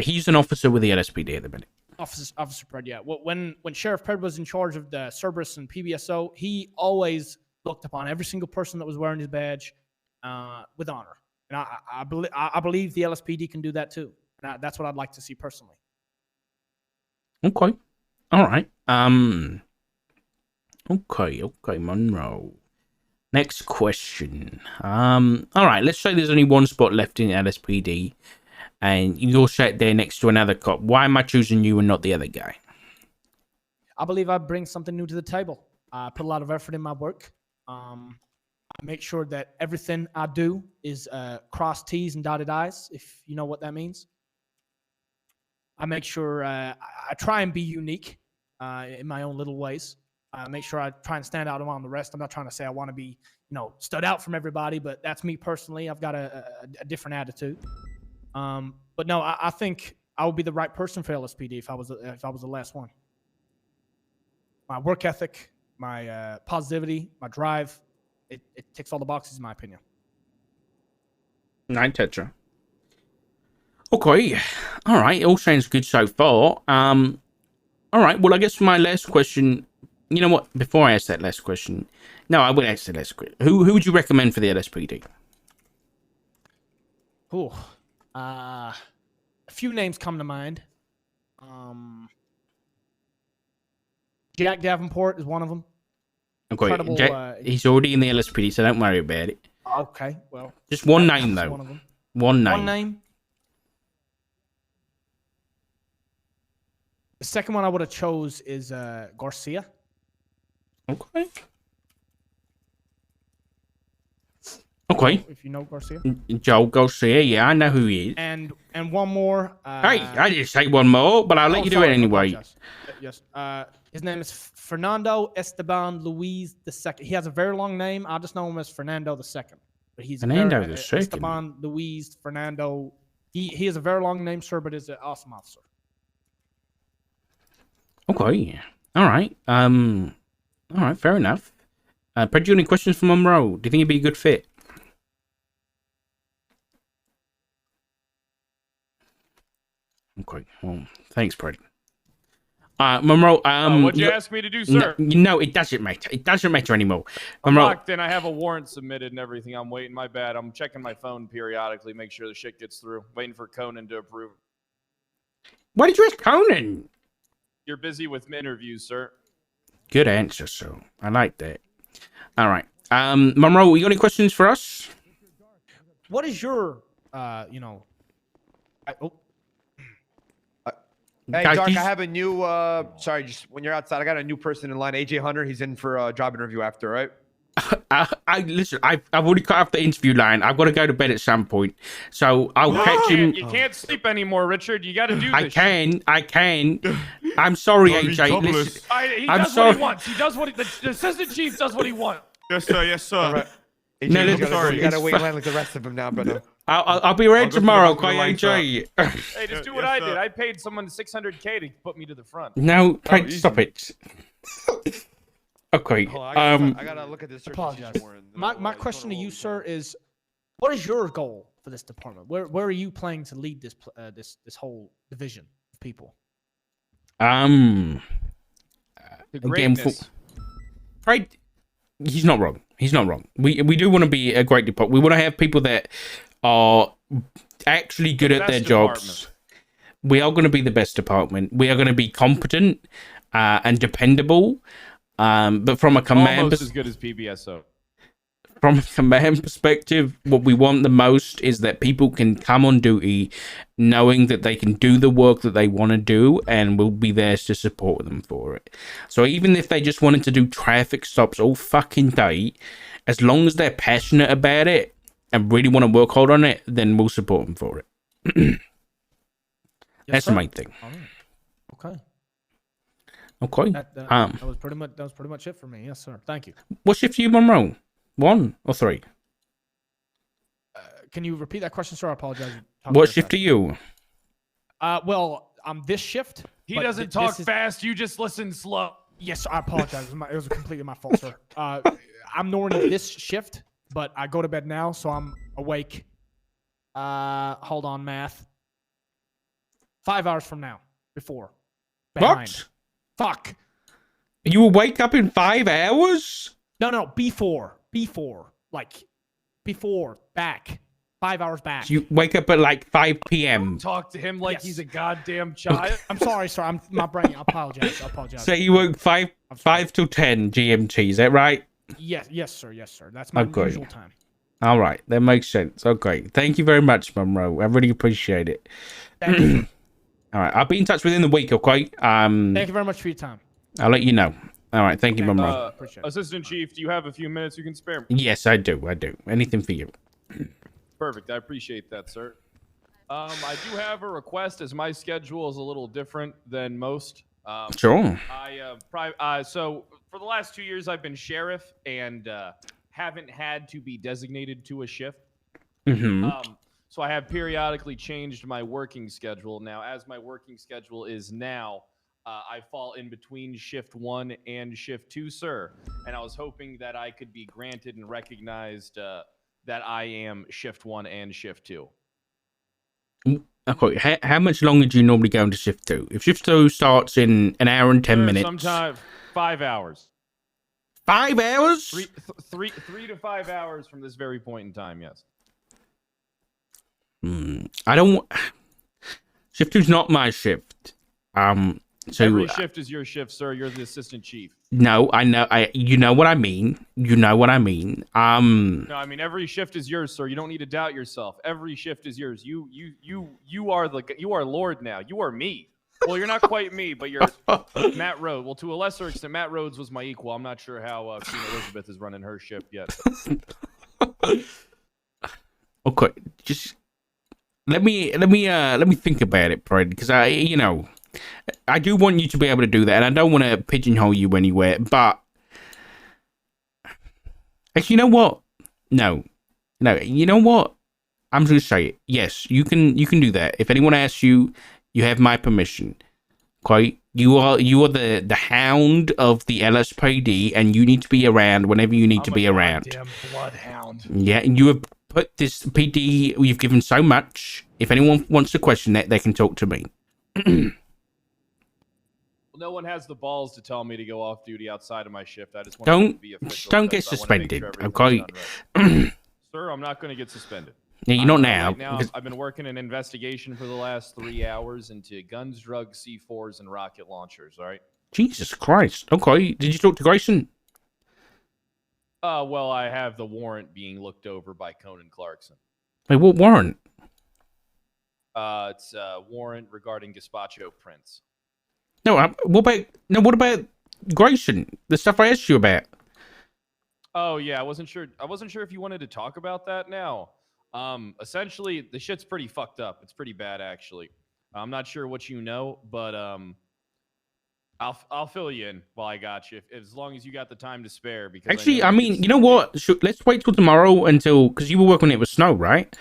He's an officer with the LSPD at the minute. Officer Pred, yeah. When Sheriff Pred was in charge of the Cerberus and PBSO, he always looked upon every single person that was wearing his badge with honor. And I believe the LSPD can do that too. And that's what I'd like to see personally. Okay. All right. Okay, Monroe. Next question. All right. Let's say there's only one spot left in LSPD, and you're sat there next to another cop. Why am I choosing you and not the other guy? I believe I bring something new to the table. I put a lot of effort in my work. I make sure that everything I do is cross T's and dotted I's, if you know what that means. I make sure I try and be unique in my own little ways. I make sure I try and stand out among the rest. I'm not trying to say I want to be, stood out from everybody, but that's me personally. I've got a different attitude. But no, I think I would be the right person for LSPD if I was the last one. My work ethic, my positivity, my drive, it ticks all the boxes in my opinion. 9 Tetra. Okay. All right. All sounds good so far. All right. Well, I guess my last question. You know what? Before I ask that last question, no, I will ask the last question. Who would you recommend for the LSPD? Ooh, a few names come to mind. Jack Davenport is one of them. Okay, Jack, he's already in the LSPD, so don't worry about it. Okay, well, just one name though. One of them. One name. One name. The second one I would have chose is Garcia. Okay. Okay. If you know Garcia. Joel Garcia, yeah, I know who he is. And one more. Hey, I didn't say one more, but I'll let you do it anyway. Yes. His name is Fernando Esteban Luis II. He has a very long name. I just know him as Fernando II. But he's Fernando II. Esteban Luis Fernando. He has a very long name, sir, but is an awesome officer. Okay. All right. All right. Fair enough. Brad, do you have any questions for Monroe? Do you think he'd be a good fit? Okay. Well, thanks, Brad. Monroe. What'd you ask me to do, sir? No, it doesn't matter. It doesn't matter anymore. I'm Monroe. locked in. I have a warrant submitted and everything. I'm waiting. My bad. I'm checking my phone periodically, make sure the shit gets through. Waiting for Conan to approve. Why did you ask Conan? You're busy with interviews, sir. Good answer, sir. I like that. All right. Monroe, you got any questions for us? What is your, Hey, Guys, Dark, I have a new, sorry, just when you're outside, I got a new person in line, AJ Hunter. He's in for a job interview after, right? Listen, I've already cut off the interview line. I've got to go to bed at some point. So I'll catch him. You can't sleep anymore, Richard. You got to do this. I can. I'm sorry, AJ. Listen, he does sorry. what he wants. He does what the assistant chief does what he wants. Yes, sir. Yes, sir. Right. AJ, No, you gotta wait in line like the rest of them now, brother. I'll be ready tomorrow, okay, AJ. Hey, just do what I did. I paid someone $600K to put me to the front. No, stop it. Okay. I gotta look at this. Apologize. My question to you, sir, is what is your goal for this department? Where are you planning to lead this whole division of people? The Again, greatness. right? He's not wrong. He's not wrong. We do want to be a great department. We want to have people that are actually good at their jobs. We are going to be the best department. We are going to be competent and dependable. But from a command almost as good as PBSO. From a command perspective, what we want the most is that people can come on duty knowing that they can do the work that they want to do, and we'll be there to support them for it. So even if they just wanted to do traffic stops all fucking day, as long as they're passionate about it and really want to work hard on it, then we'll support them for it. That's the main thing. Okay. Okay. That was pretty much it for me. Yes, sir. Thank you. What shift are you, Monroe? 1 or 3? Can you repeat that question, sir? I apologize. What shift are you? Well, I'm this shift. He doesn't talk fast. You just listen slow. Yes, I apologize. It was completely my fault, sir. I'm normally this shift, but I go to bed now, so I'm awake. Hold on, math. 5 hours from now. Before. Behind. What? Fuck. You will wake up in 5 hours? No, before. Like, before. Back. 5 hours back. So you wake up at like 5 p.m. Talk to him like he's a goddamn child. I'm sorry, sir. My brain. I apologize. So you work 5 till 10 GMT, is that right? Yes, sir. That's my usual time. All right, that makes sense. Okay, thank you very much, Monroe. I really appreciate it. Thank you. All right, I'll be in touch within the week. Okay. Thank you very much for your time. I'll let you know. All right, thank you, Monroe. Appreciate it. Assistant Chief, do you have a few minutes you can spare me? Yes, I do. Anything for you. Perfect. I appreciate that, sir. I do have a request, as my schedule is a little different than most. Sure. So for the last 2 years, I've been sheriff and haven't had to be designated to a shift. So I have periodically changed my working schedule. Now, as my working schedule is now, I fall in between shift 1 and shift 2, sir. And I was hoping that I could be granted and recognized that I am shift 1 and shift 2. Okay, how much longer do you normally go into shift 2? If shift 2 starts in an hour and 10 minutes. Sometimes 5 hours. 5 hours? Three to 5 hours from this very point in time, yes. I don't. Shift 2's not my shift. So every shift is your shift, sir. You're the assistant chief. No, I know. You know what I mean. No, I mean every shift is yours, sir. You don't need to doubt yourself. Every shift is yours. You are Lord now. You are me. Well, you're not quite me, but you're Matt Rhodes. Well, to a lesser extent, Matt Rhodes was my equal. I'm not sure how Queen Elizabeth is running her ship yet. Okay, just let me think about it, Fred, because I do want you to be able to do that, and I don't want to pigeonhole you anywhere, but actually, you know what? No, you know what? I'm just gonna say it. Yes, you can do that. If anyone asks you, you have my permission. Okay? You are the hound of the LSPD, and you need to be around whenever you need to be around. Damn bloodhound. Yeah, and you have put this PD. You've given so much. If anyone wants to question that, they can talk to me. No one has the balls to tell me to go off duty outside of my shift. I just want to be official. Don't get suspended, okay? Sir, I'm not going to get suspended. Yeah, you're not now. Right now, I've been working an investigation for the last 3 hours into guns, drugs, C4s, and rocket launchers. All right. Jesus Christ. Okay. Did you talk to Grayson? Well, I have the warrant being looked over by Conan Clarkson. Wait, what warrant? It's a warrant regarding gazpacho prints. No, what about Grayson? The stuff I asked you about. Oh yeah, I wasn't sure if you wanted to talk about that now. Essentially, the shit's pretty fucked up. It's pretty bad, actually. I'm not sure what you know, but I'll fill you in while I got you, as long as you got the time to spare. Because actually, I mean, you know what? Let's wait till tomorrow because you were working it with Snow, right?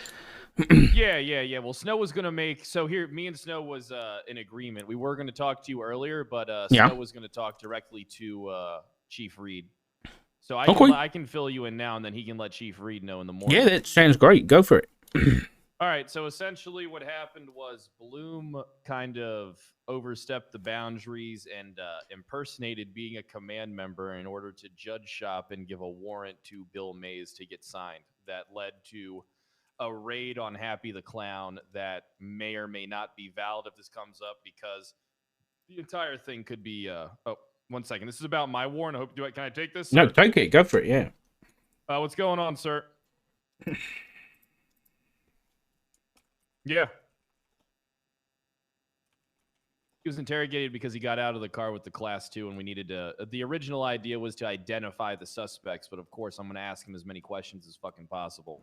Yeah. Well, Snow was gonna make me and Snow was in agreement. We were gonna talk to you earlier, but Snow was gonna talk directly to Chief Reed. So I can fill you in now, and then he can let Chief Reed know in the morning. Yeah, that sounds great. Go for it. All right. So essentially, what happened was Bloom kind of overstepped the boundaries and impersonated being a command member in order to judge shop and give a warrant to Bill Mays to get signed. That led to a raid on Happy the Clown that may or may not be valid if this comes up, because the entire thing could be one second. This is about my warrant. Can I take this, sir? No, take it. Go for it. Yeah. What's going on, sir? Yeah. He was interrogated because he got out of the car with the class 2, and we needed to the original idea was to identify the suspects, but of course I'm going to ask him as many questions as fucking possible.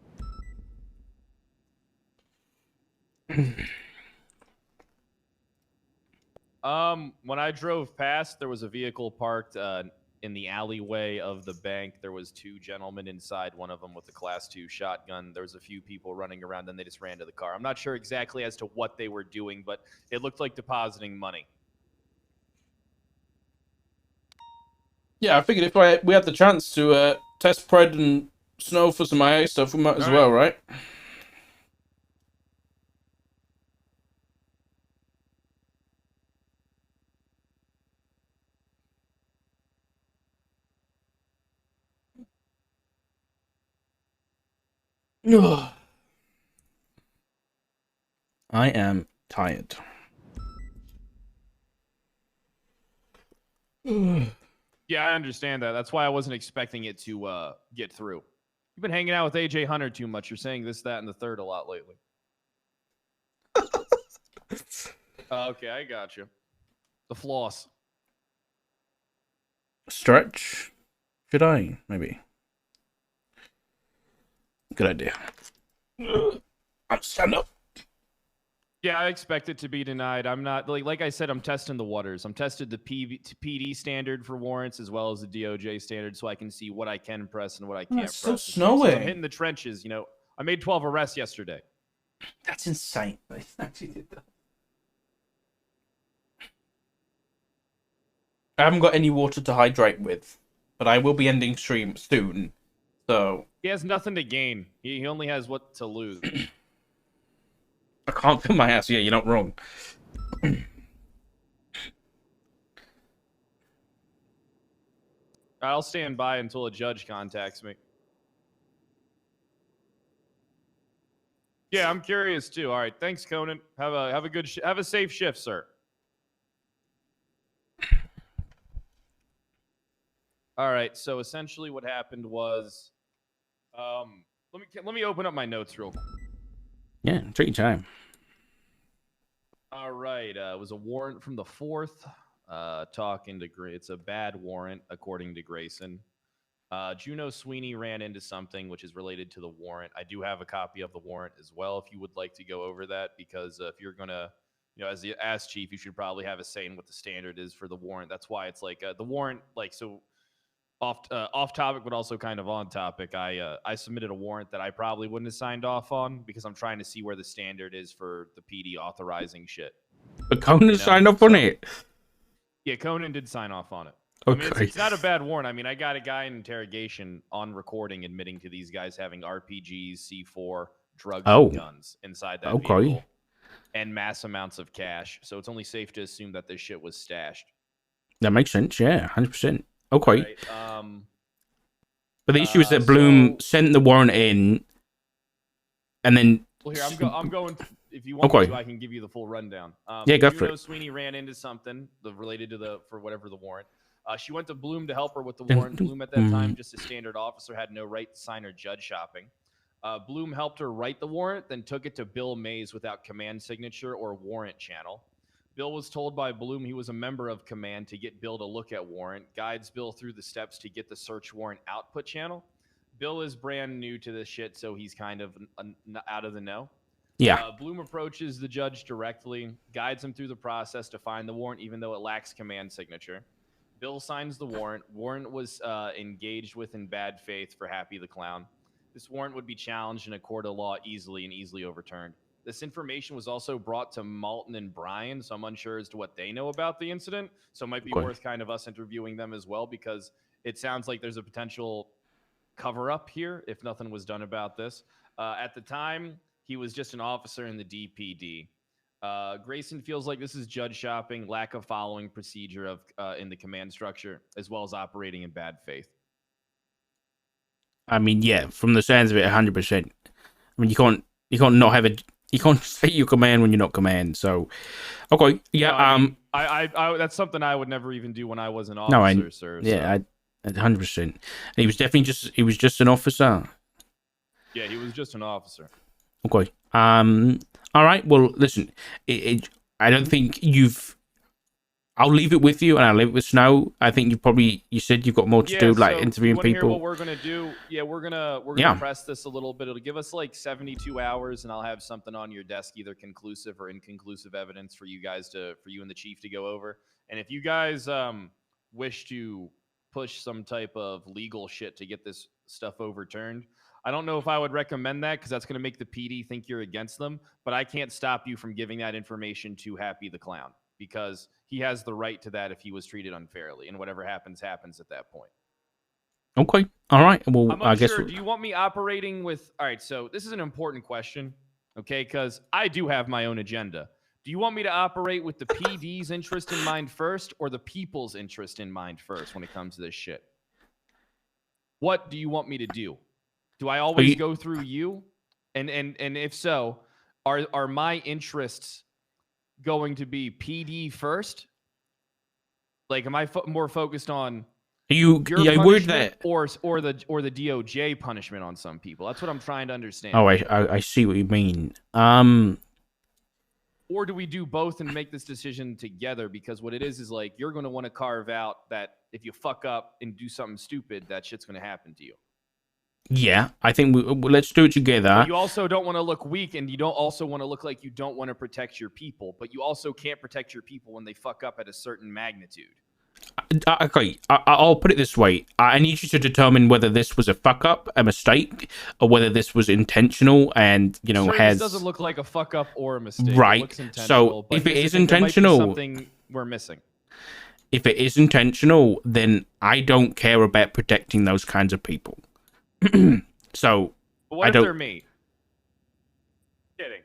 When I drove past, there was a vehicle parked in the alleyway of the bank. There was 2 gentlemen inside, one of them with a class 2 shotgun. There was a few people running around, and they just ran to the car. I'm not sure exactly as to what they were doing, but it looked like depositing money. Yeah, I figured if we had the chance to test Pred and Snow for some IA stuff, we might as well, right? I am tired. Yeah, I understand that. That's why I wasn't expecting it to get through. You've been hanging out with AJ Hunter too much. You're saying this, that, and the third a lot lately. Okay, I got you. The floss. Stretch? Should I? Maybe. Good idea. I'll stand up. Yeah, I expect it to be denied. I'm not like I said. I'm testing the waters. I'm tested the PD standard for warrants as well as the DOJ standard, so I can see what I can press and what I can't It's still press. snowing. I'm hitting the trenches. You know, I made 12 arrests yesterday. That's insane. I actually did that. I haven't got any water to hydrate with, but I will be ending stream soon. So He has nothing to gain. He only has what to lose. I can't feel my ass. Yeah, you're not wrong. I'll stand by until a judge contacts me. Yeah, I'm curious too. All right, thanks, Conan. Have a good have a safe shift, sir. All right. So essentially, what happened was, let me open up my notes real quick. Yeah, take your time. All right. It was a warrant from the 4th. Talking to it's a bad warrant, according to Grayson. Juno Sweeney ran into something which is related to the warrant. I do have a copy of the warrant as well if you would like to go over that, because if you're going to, you know, as the chief, you should probably have a say in what the standard is for the warrant. That's why it's like the warrant, like, so off topic, but also kind of on topic. I submitted a warrant that I probably wouldn't have signed off on because I'm trying to see where the standard is for the PD authorizing shit. But Conan signed up on it. Yeah, Conan did sign off on it. Okay. I mean, it's not a bad warrant. I mean, I got a guy in interrogation on recording admitting to these guys having RPGs, C4, drugs, and guns inside that vehicle, and mass amounts of cash. So it's only safe to assume that this shit was stashed. That makes sense. Yeah, 100%. Okay. Right, but the issue is that Bloom sent the warrant in, and then. Well, here I'm going. If you want me to, I can give you the full rundown. Yeah, go for it. Sweeney ran into something related to for whatever the warrant. She went to Bloom to help her with the warrant. Bloom at that time, just a standard officer, had no right to sign or judge shopping. Bloom helped her write the warrant, then took it to Bill Mays without command signature or warrant channel. Bill was told by Bloom he was a member of command to get Bill to look at warrant, guides Bill through the steps to get the search warrant output channel. Bill is brand new to this shit, so he's kind of out of the know. Yeah. Bloom approaches the judge directly, guides him through the process to find the warrant, even though it lacks command signature. Bill signs the warrant. Warrant was engaged with in bad faith for Happy the Clown. This warrant would be challenged in a court of law easily overturned. This information was also brought to Malton and Brian, so I'm unsure as to what they know about the incident. So it might be worth kind of us interviewing them as well, because it sounds like there's a potential cover-up here if nothing was done about this. At the time, he was just an officer in the DPD. Grayson feels like this is judge shopping, lack of following procedure in the command structure, as well as operating in bad faith. I mean, yeah, from the sounds of it, 100%. I mean, you can't not have you can't say you command when you're not command. So, okay, yeah. No, I that's something I would never even do when I was an officer, sir. Yeah, 100%. He was definitely just an officer. Yeah, he was just an officer. Okay. All right. Well, listen. I don't think you've. I'll leave it with you, and I'll leave it with Snow. I think you said you've got more to do, like interviewing people. Hear what we're gonna do? Yeah, we're gonna press this a little bit. It'll give us like 72 hours, and I'll have something on your desk, either conclusive or inconclusive evidence for you and the chief to go over. And if you guys wish to push some type of legal shit to get this stuff overturned, I don't know if I would recommend that, because that's going to make the PD think you're against them. But I can't stop you from giving that information to Happy the Clown, because he has the right to that if he was treated unfairly, and whatever happens at that point. Okay. All right. Well, I guess. Do you want me operating with? All right. So this is an important question, okay? Because I do have my own agenda. Do you want me to operate with the PD's interest in mind first, or the people's interest in mind first when it comes to this shit? What do you want me to do? Do I always go through you? And if so, are my interests going to be PD first? Like, am I more focused on You Your yeah, word punishment that. or the DOJ punishment on some people. That's what I'm trying to understand. Oh, I see what you mean. Or do we do both and make this decision together? Because what it is like you're going to want to carve out that if you fuck up and do something stupid, that shit's going to happen to you. Yeah, I think let's do it together. But you also don't want to look weak, and you don't also want to look like you don't want to protect your people. But you also can't protect your people when they fuck up at a certain magnitude. Okay, I'll put it this way. I need you to determine whether this was a fuck up, a mistake, or whether this was intentional and, you know, This doesn't look like a fuck up or a mistake. Right. It looks intentional, So but if it is there might be intentional, something we're missing. if it is intentional, then I don't care about protecting those kinds of people. So But what I if don't. they're me? Kidding.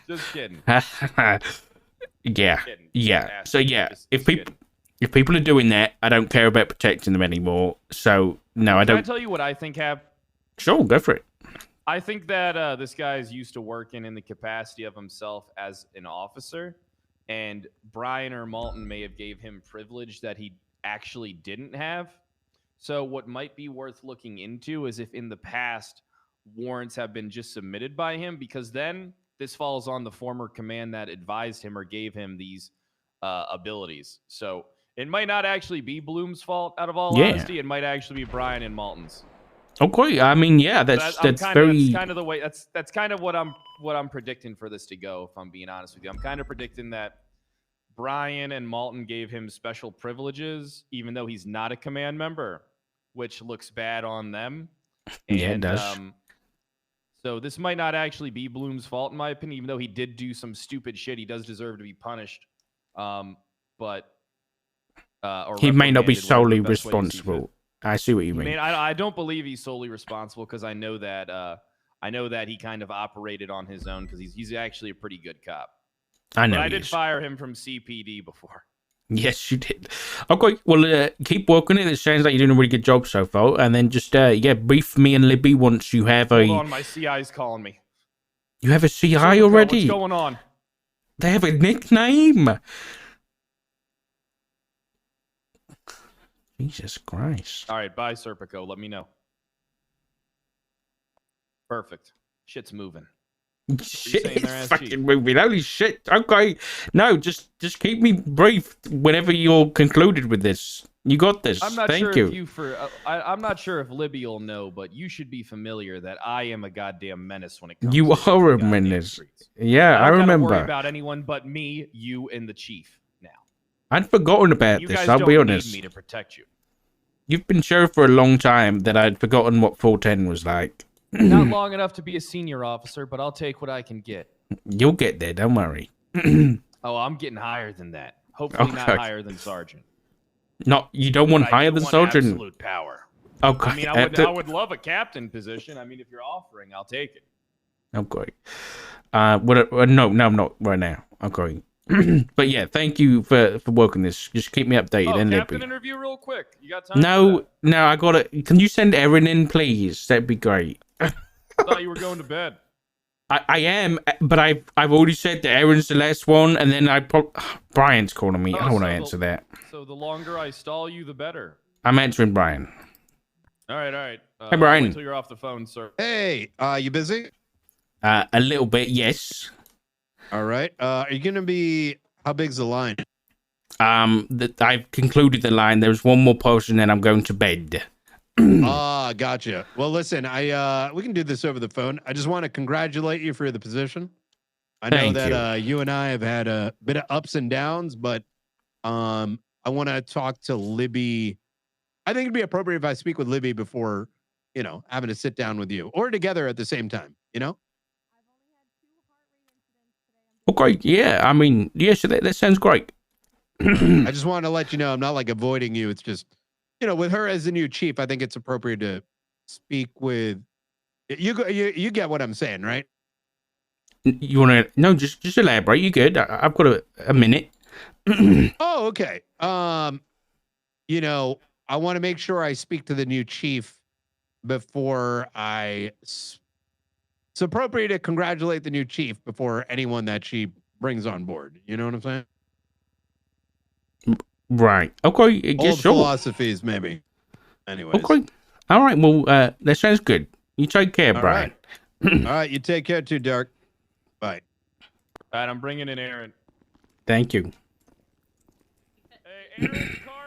Just kidding. Yeah, Kidding. yeah. So yeah, Just if kidding. people are doing that, I don't care about protecting them anymore. So no, I Can I don't. tell you what I think happened? Sure, go for it. I think that this guy is used to working in the capacity of himself as an officer, and Brian or Malton may have gave him privilege that he actually didn't have. So what might be worth looking into is if in the past warrants have been just submitted by him, because then this falls on the former command that advised him or gave him these abilities. So it might not actually be Bloom's fault, out of all honesty. It might actually be Brian and Malton's. Okay, I mean, yeah, that's That's very. kind of the way. That's kind of what I'm predicting for this to go. If I'm being honest with you, I'm kind of predicting that Brian and Malton gave him special privileges, even though he's not a command member, which looks bad on them. And, Yeah, it does. So this might not actually be Bloom's fault, in my opinion, even though he did do some stupid shit. He does deserve to be punished. But or He may not be reprimanded, whatever solely the best way to see fit. responsible. I see what you I mean. mean, I don't believe he's solely responsible because I know that he kind of operated on his own because he's actually a pretty good cop. I know. But I he did is. fire him from CPD before. Yes, you did. Okay, well, keep working it. It sounds like you're doing a really good job so far. And then just, brief me and Libby once you have Hold on, my CI's calling me. You have a CI Serpico, already? What's going on? They have a nickname. Jesus Christ. All right, bye, Serpico. Let me know. Perfect. Shit's moving. Shit, saying their it's ass fucking cheek? moving. Holy shit. Okay. No, just keep me brief whenever you're concluded with this. You got this. I'm not Thank sure you. if I'm not sure if Libby will know, but you should be familiar that I am a goddamn menace when it comes You to are the a goddamn menace. streets. Yeah, I don't gotta remember. worry about anyone but me, you, and the chief now. I'd forgotten about You this. guys I'll don't be need honest. me to protect you. You've been sheriff for a long time that I'd forgotten what 410 was like. Not long enough to be a senior officer, but I'll take what I can get. You'll get there. Don't worry. Oh, I'm getting higher than that. Hopefully not Okay. higher than sergeant. Not you don't want But I higher do than want sergeant. absolute power. Okay. I mean, I would love a captain position. I mean, if you're offering, I'll take it. Okay. No, I'm not right now. Okay. But yeah, thank you for working this. Just keep me updated. Oh, and captain Libby. interview real quick. You got time? for No, that? I got it. Can you send Erin in, please? That'd be great. I thought you were going to bed. I am, but I've already said that Erin's the last one, and then Brian's calling me. I don't want to answer that. So the longer I stall you, the better. I'm answering Brian. All right. Hey, Brian. Until you're off the phone, sir. Hey, you busy? A little bit, yes. All right. Are you gonna be? How big's the line? I've concluded the line. There's one more person, then I'm going to bed. Gotcha. Well, listen, we can do this over the phone. I just want to congratulate you for the position. I know Thank that you and I have had a bit of ups and downs, but I want to talk to Libby. I think it'd be appropriate if I speak with Libby before, having to sit down with you or together at the same time, Okay, yeah. I mean, yes, that sounds great. I just want to let you know I'm not like avoiding you. It's just, with her as the new chief, I think it's appropriate to speak with you. You get what I'm saying, right? You want to? No, just elaborate. You good? I've got a minute. Oh, okay. I want to make sure I speak to the new chief before it's appropriate to congratulate the new chief before anyone that she brings on board. You know what I'm saying? Right. Okay. Old Yes, sure. philosophies, maybe. Anyways. Okay. All right. Well, that sounds good. You take care, All Brian. All right. You take care too, Dark. Bye. All right, I'm bringing in Aaron. Thank you. Hey, Aaron's car.